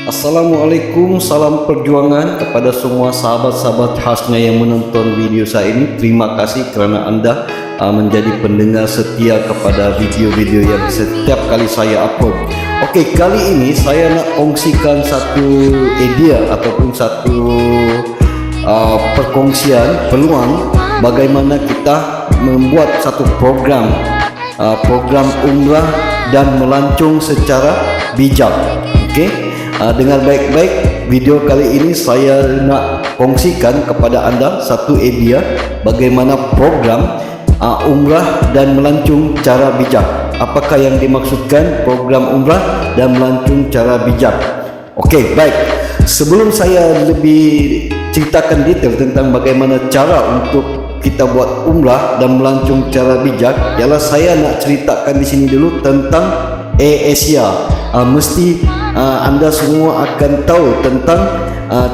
Assalamualaikum, salam perjuangan kepada semua sahabat-sahabat khasnya yang menonton video saya ini. Terima kasih kerana anda menjadi pendengar setia kepada video-video yang setiap kali saya upload. Okey, kali ini saya nak kongsikan satu idea ataupun satu perkongsian peluang bagaimana kita membuat satu program umrah dan melancong secara bijak. Okey, dengar baik-baik, video kali ini saya nak kongsikan kepada anda satu idea bagaimana program umrah dan melancong cara bijak. Apakah yang dimaksudkan program umrah dan melancong cara bijak? Okey, baik. Sebelum saya lebih ceritakan detail tentang bagaimana cara untuk kita buat umrah dan melancong cara bijak, ialah saya nak ceritakan di sini dulu tentang AirAsia. Mesti anda semua akan tahu tentang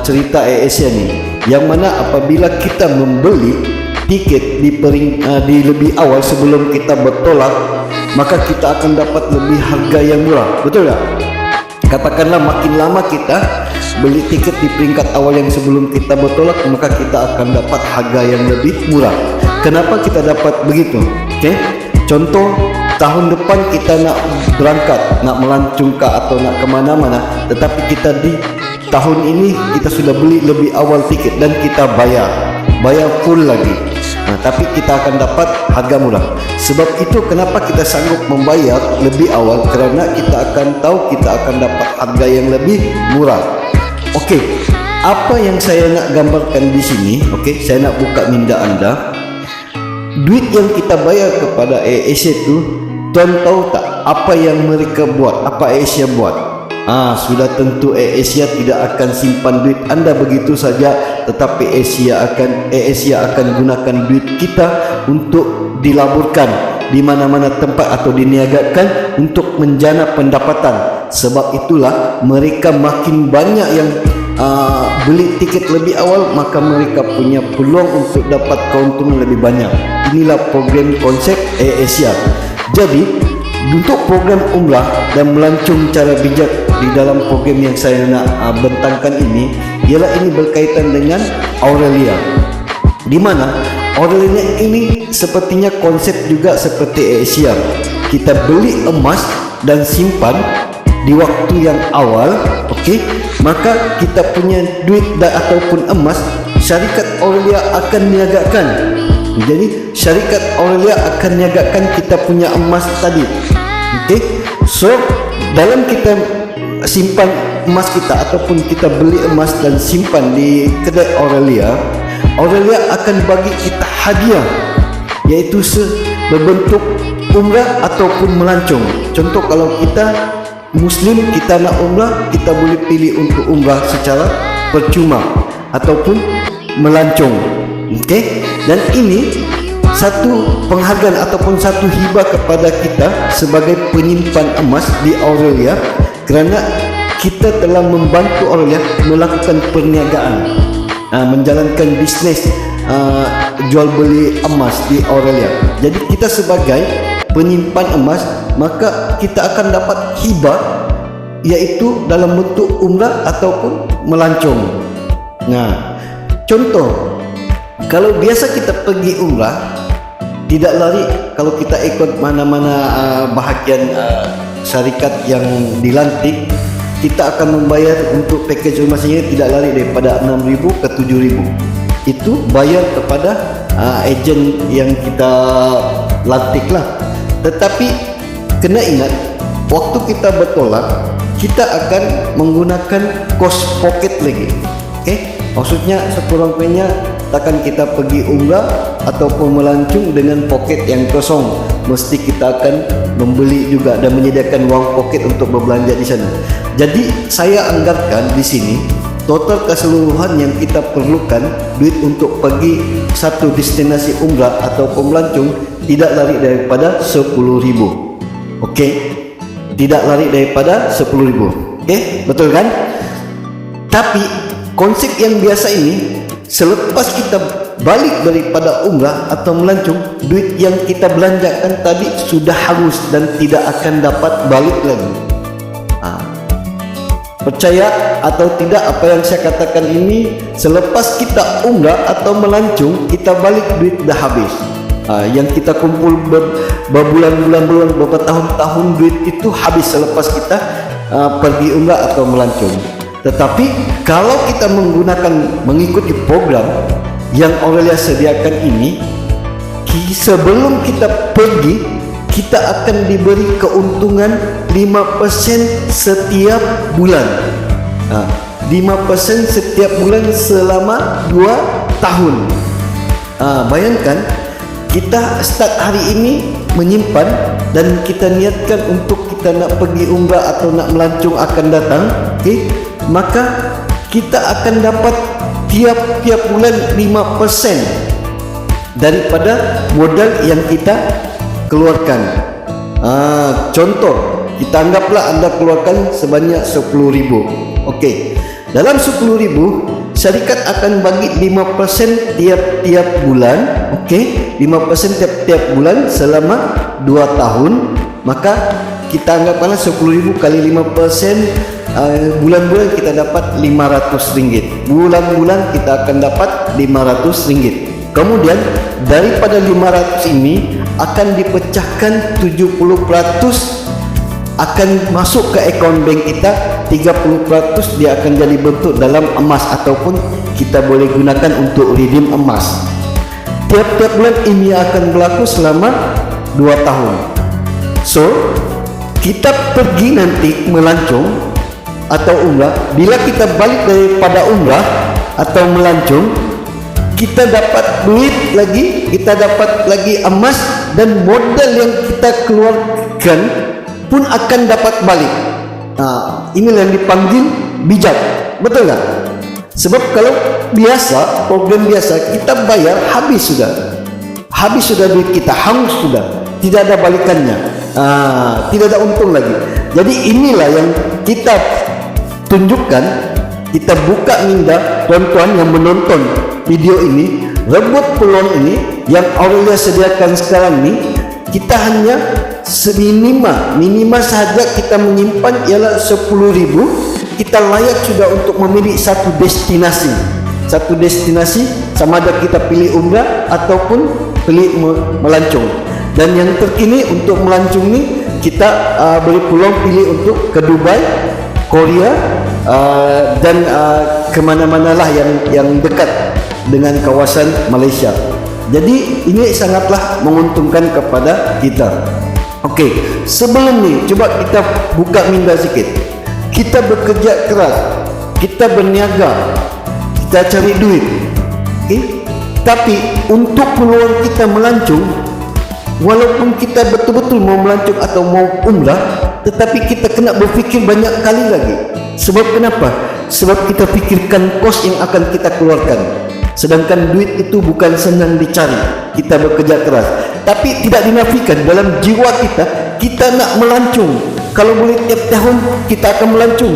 cerita AirAsia ni, yang mana apabila kita membeli tiket di lebih awal sebelum kita bertolak, maka kita akan dapat lebih harga yang murah. Betul tak? Katakanlah makin lama kita beli tiket di peringkat awal yang sebelum kita bertolak, maka kita akan dapat harga yang lebih murah. Kenapa kita dapat begitu? Okey, contoh, tahun depan kita nak berangkat, nak melancong atau nak ke mana-mana, tetapi kita di tahun ini kita sudah beli lebih awal tiket dan kita bayar full lagi. Tapi kita akan dapat harga murah. Sebab itu kenapa kita sanggup membayar lebih awal, kerana kita akan tahu kita akan dapat harga yang lebih murah. Okey, apa yang saya nak gambarkan di sini, okey, saya nak buka minda anda. Duit yang kita bayar kepada AirAsia itu, tuan tahu tak apa yang mereka buat, apa AirAsia buat? Sudah tentu AirAsia tidak akan simpan duit anda begitu saja, tetapi AirAsia akan gunakan duit kita untuk dilaburkan di mana-mana tempat atau diniagakan untuk menjana pendapatan. Sebab itulah mereka makin banyak yang beli tiket lebih awal, maka mereka punya peluang untuk dapat keuntungan lebih banyak. Inilah program konsep AirAsia. Jadi untuk program umrah dan melancong cara bijak di dalam program yang saya nak bentangkan ini, ialah ini berkaitan dengan Aurelia, di mana Aurelia ini sepertinya konsep juga seperti AirAsia. Kita beli emas dan simpan di waktu yang awal, okey, maka kita punya duit ataupun emas, syarikat Aurelia akan niagakan. Jadi syarikat Aurelia akan niagakan kita punya emas tadi. Okey, so dalam kita simpan emas kita ataupun kita beli emas dan simpan di kedai Aurelia akan bagi kita hadiah, iaitu berbentuk umrah ataupun melancong. Contoh, kalau kita Muslim, kita nak umrah, kita boleh pilih untuk umrah secara percuma ataupun melancong. Okey, dan ini satu penghargaan ataupun satu hibah kepada kita sebagai penyimpan emas di Aurelia, kerana kita telah membantu Aurelia melakukan perniagaan, menjalankan bisnes jual beli emas di Aurelia. Jadi kita sebagai penyimpan emas, maka kita akan dapat hibah, iaitu dalam bentuk umrah ataupun melancong. Contoh, kalau biasa kita pergi umrah, tidak lari kalau kita ikut mana-mana bahagian syarikat yang dilantik, kita akan membayar untuk package rumah singgah tidak lari daripada 6,000 ke 7,000. Itu bayar kepada ejen yang kita lantik lah. Tetapi kena ingat, waktu kita bertolak, kita akan menggunakan cost pocket lagi. Okey, maksudnya sekurang-kurangnya takkan kita pergi umrah ataupun melancong dengan poket yang kosong. Mesti kita akan membeli juga dan menyediakan wang poket untuk berbelanja di sana. Jadi saya anggarkan di sini total keseluruhan yang kita perlukan duit untuk pergi satu destinasi umrah ataupun melancong tidak lari daripada 10,000. Okey, tidak lari daripada 10,000. Okey, betul kan? Tapi konsep yang biasa ini, selepas kita balik daripada umrah atau melancong, duit yang kita belanjakan tadi sudah hangus dan tidak akan dapat balik lagi. percaya atau tidak apa yang saya katakan ini, selepas kita umrah atau melancong, kita balik duit dah habis. Yang kita kumpul berbulan-bulan, beberapa tahun-tahun, duit itu habis selepas kita pergi umrah atau melancong. Tetapi kalau kita mengikuti program yang Aurelia sediakan ini, sebelum kita pergi, kita akan diberi keuntungan 5% setiap bulan. 5% setiap bulan selama 2 tahun. Bayangkan, kita start hari ini menyimpan dan kita niatkan untuk kita nak pergi umrah atau nak melancong akan datang, maka kita akan dapat tiap bulan 5% daripada modal yang kita keluarkan. Contoh, kita anggaplah anda keluarkan sebanyak 10,000. Okey, dalam 10,000 syarikat akan bagi 5% tiap-tiap bulan. Okey, 5% tiap-tiap bulan selama 2 tahun. Maka kita anggaplah 10,000 kali 5%, bulan-bulan kita dapat RM500. Bulan-bulan kita akan dapat RM500. Kemudian daripada 500 ini akan dipecahkan 70% akan masuk ke akaun bank kita, 30% dia akan jadi bentuk dalam emas ataupun kita boleh gunakan untuk redeem emas. Tiap-tiap bulan ini akan berlaku selama 2 tahun. So, kita pergi nanti melancong atau umrah, bila kita balik daripada umrah atau melancong, kita dapat duit lagi, kita dapat lagi emas, dan modal yang kita keluarkan pun akan dapat balik. Inilah yang dipanggil bijak, betul tak? Sebab kalau biasa, program biasa, kita bayar habis sudah duit kita, hangus sudah, tidak ada balikannya, tidak ada untung lagi. Jadi inilah yang kita tunjukkan, kita buka minda tuan-tuan yang menonton video ini, rebut peluang ini yang Aurelia sediakan sekarang ni. Kita hanya minima sahaja kita menyimpan ialah 10,000. Kita layak sudah untuk memilih satu destinasi sama ada kita pilih umrah ataupun pilih melancong. Dan yang terkini untuk melancong ni, kita beri peluang pilih untuk ke Dubai, Korea, dan kemana-mana lah yang dekat dengan kawasan Malaysia. Jadi ini sangatlah menguntungkan kepada kita. Okey, sebelum ni cuba kita buka minda sikit. Kita bekerja keras, kita berniaga, kita cari duit. Tapi untuk peluang kita melancong, walaupun kita betul-betul mau melancong atau mau umrah, tetapi kita kena berfikir banyak kali lagi. Sebab kenapa? Sebab kita fikirkan kos yang akan kita keluarkan. Sedangkan duit itu bukan senang dicari. Kita bekerja keras, tapi tidak dinafikan dalam jiwa kita nak melancong. Kalau boleh tiap tahun kita akan melancong.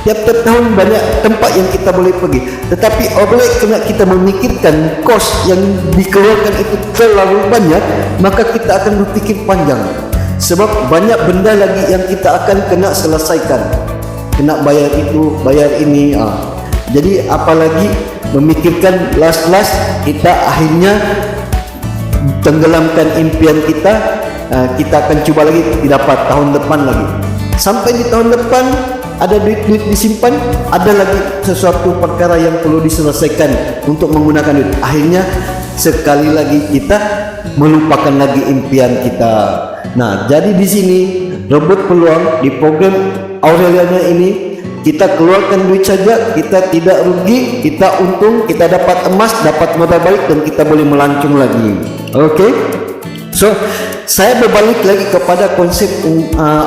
Tiap-tiap tahun banyak tempat yang kita boleh pergi. Tetapi oleh kena kita memikirkan kos yang dikeluarkan itu terlalu banyak, maka kita akan berfikir panjang. Sebab banyak benda lagi yang kita akan kena selesaikan. Kena bayar itu, bayar ini. Jadi apalagi memikirkan last kita akhirnya tenggelamkan impian kita. Kita akan cuba lagi, dapat tahun depan lagi. Sampai di tahun depan ada duit disimpan, ada lagi sesuatu perkara yang perlu diselesaikan untuk menggunakan duit. Akhirnya sekali lagi kita melupakan lagi impian kita. Nah, jadi di sini rebut peluang di program Aureliana ini. Kita keluarkan duit saja, kita tidak rugi, kita untung, kita dapat emas, dapat modal balik, dan kita boleh melancong lagi. Okey. So, saya berbalik lagi kepada konsep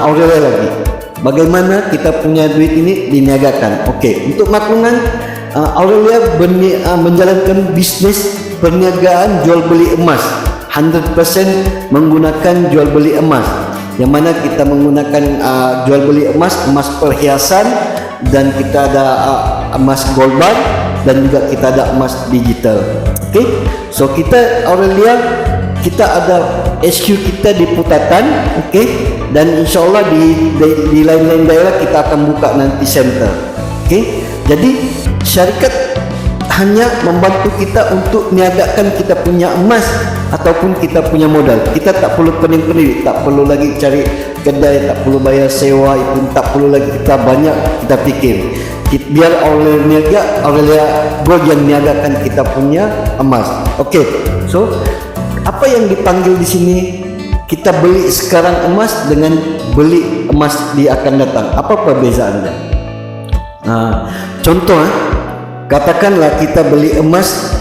Aurelia lagi. Bagaimana kita punya duit ini diniagakan. Okey, untuk makluman, Aurelia menjalankan bisnis perniagaan jual beli emas. 100% menggunakan jual beli emas. Yang mana kita menggunakan jual beli emas perhiasan, dan kita ada emas gold bar, dan juga kita ada emas digital. Okey, so kita Aurelia, kita ada HQ kita di Putatan. Okey, dan insyaallah di lain-lain daerah kita akan buka nanti center. Okey, jadi syarikat hanya membantu kita untuk niagakan kita punya emas ataupun kita punya modal. Kita tak perlu pening-pening, tak perlu lagi cari kedai, tak perlu bayar sewa, itu tak perlu lagi kita banyak kita fikir. Biar Aurelia Gold yang niagakan kita punya emas. Okey, so apa yang dipanggil di sini, kita beli sekarang emas dengan beli emas di akan datang. Apa perbezaannya? Contoh, katakanlah kita beli emas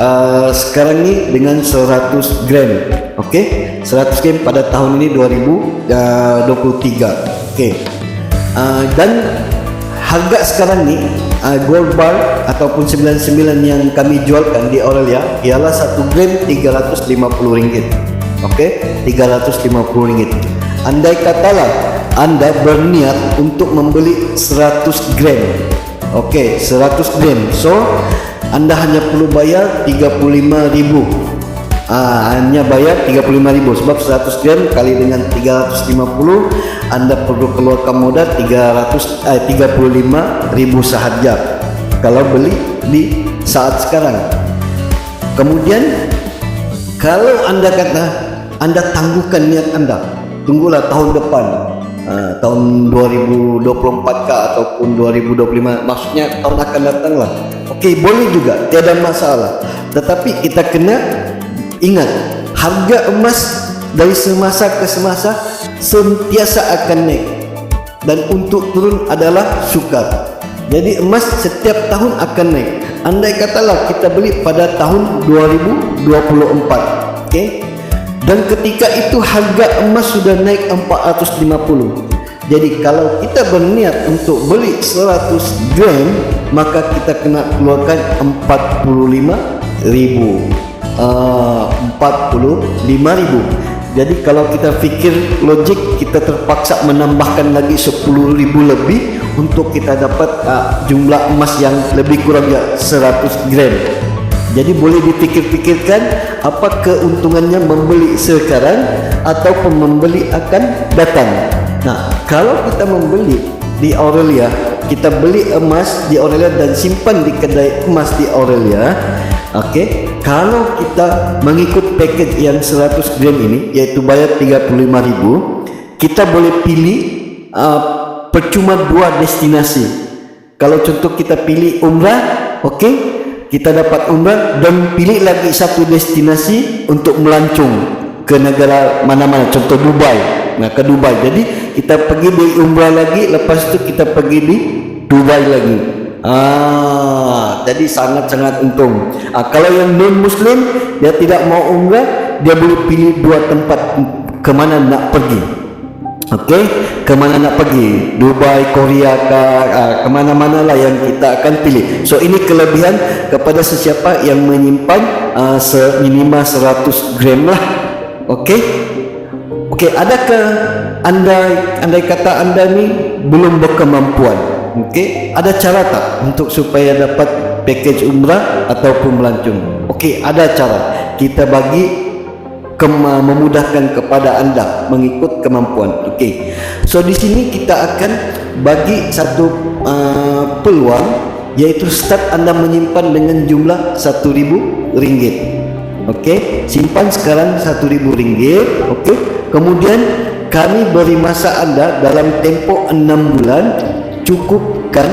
sekarang ni dengan 100 gram. Okey, 100 gram pada tahun ini 2023. Okey, dan harga sekarang ni gold bar ataupun 99 yang kami jualkan di Aurelia ialah 1 gram RM350. Okey, RM350. Andai katalah anda berniat untuk membeli 100 gram. Okey, 100 gram. So anda hanya perlu bayar 35,000. Hanya bayar 35,000 sebab 100 gram kali dengan 350 anda perlu keluarkan modal 35,000 sahaja kalau beli di saat sekarang. Kemudian kalau anda kata anda tangguhkan niat anda, tunggulah tahun depan, tahun 2024 kah ataupun 2025, maksudnya tahun akan datang lah. Okey, boleh juga, tiada masalah. Tetapi kita kena ingat, harga emas dari semasa ke semasa sentiasa akan naik, dan untuk turun adalah sukar. Jadi emas setiap tahun akan naik. Andai katalah kita beli pada tahun 2024, okey, dan ketika itu harga emas sudah naik 450. Jadi kalau kita berniat untuk beli 100 gram, maka kita kena keluarkan 45,000. 45,000. Jadi kalau kita fikir logik, kita terpaksa menambahkan lagi 10,000 lebih untuk kita dapat jumlah emas yang lebih kurang 100 gram. Jadi boleh dipikir-pikirkan apa keuntungannya membeli sekarang ataupun membeli akan datang. Nah, kalau kita membeli di Aurelia, kita beli emas di Aurelia dan simpan di kedai emas di Aurelia. Okey, kalau kita mengikut package yang 100 gram ini, yaitu bayar 35,000, kita boleh pilih percuma 2 destinasi. Kalau contoh kita pilih umrah, okey, kita dapat umrah dan pilih lagi satu destinasi untuk melancong ke negara mana-mana, contoh Dubai. Nah, ke Dubai. Jadi kita pergi di umrah lagi, lepas itu kita pergi di Dubai lagi. Jadi sangat-sangat untung. Kalau yang non-Muslim, dia tidak mau umrah, dia boleh pilih 2 tempat ke mana nak pergi. Okey, ke mana nak pergi, Dubai, Korea, ke mana-mana lah yang kita akan pilih. So ini kelebihan kepada sesiapa yang menyimpan minimal 100 gram lah. Okey, okey, adakah andai kata anda ni belum berkemampuan, okey, ada cara tak untuk supaya dapat package umrah ataupun melancong? Okey, ada cara. Kita bagi memudahkan kepada anda mengikut kemampuan. Okey, so di sini kita akan bagi satu peluang, yaitu start anda menyimpan dengan jumlah RM1,000. Okey, simpan sekarang RM1,000. Okey, kemudian kami beri masa anda dalam tempoh 6 bulan, cukupkan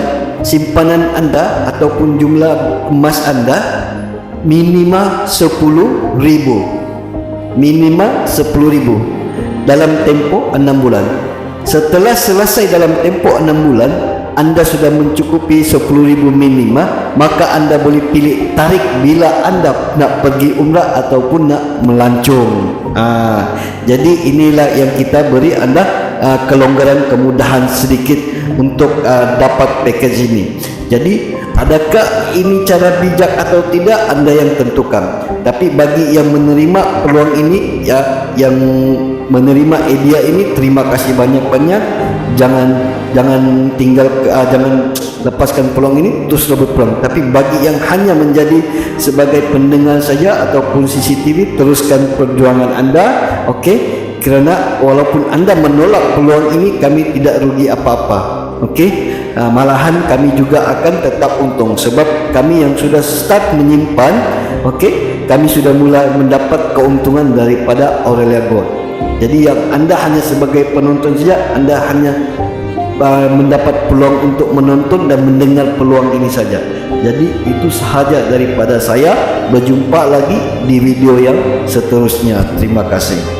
simpanan anda ataupun jumlah emas anda minimal RM10,000. Minimal RM10,000 dalam tempoh 6 bulan. Setelah selesai dalam tempoh 6 bulan, anda sudah mencukupi RM10,000 minima, maka anda boleh pilih tarik bila anda nak pergi umrah ataupun nak melancong. Jadi inilah yang kita beri anda kelonggaran, kemudahan sedikit untuk dapat package ini. Jadi adakah ini cara bijak atau tidak, anda yang tentukan. Tapi bagi yang menerima peluang ini, ya, yang menerima idea ini, terima kasih banyak-banyak. Jangan tinggal, jangan lepaskan peluang ini, terus rebut peluang. Tapi bagi yang hanya menjadi sebagai pendengar saja ataupun CCTV, teruskan perjuangan anda. Okey, Kerana walaupun anda menolak peluang ini, kami tidak rugi apa-apa. Okey, malahan kami juga akan tetap untung, sebab kami yang sudah start menyimpan, okey, kami sudah mulai mendapat keuntungan daripada Aurelia Gold. Jadi yang anda hanya sebagai penonton saja, anda hanya mendapat peluang untuk menonton dan mendengar peluang ini saja. Jadi itu sahaja daripada saya. Berjumpa lagi di video yang seterusnya. Terima kasih.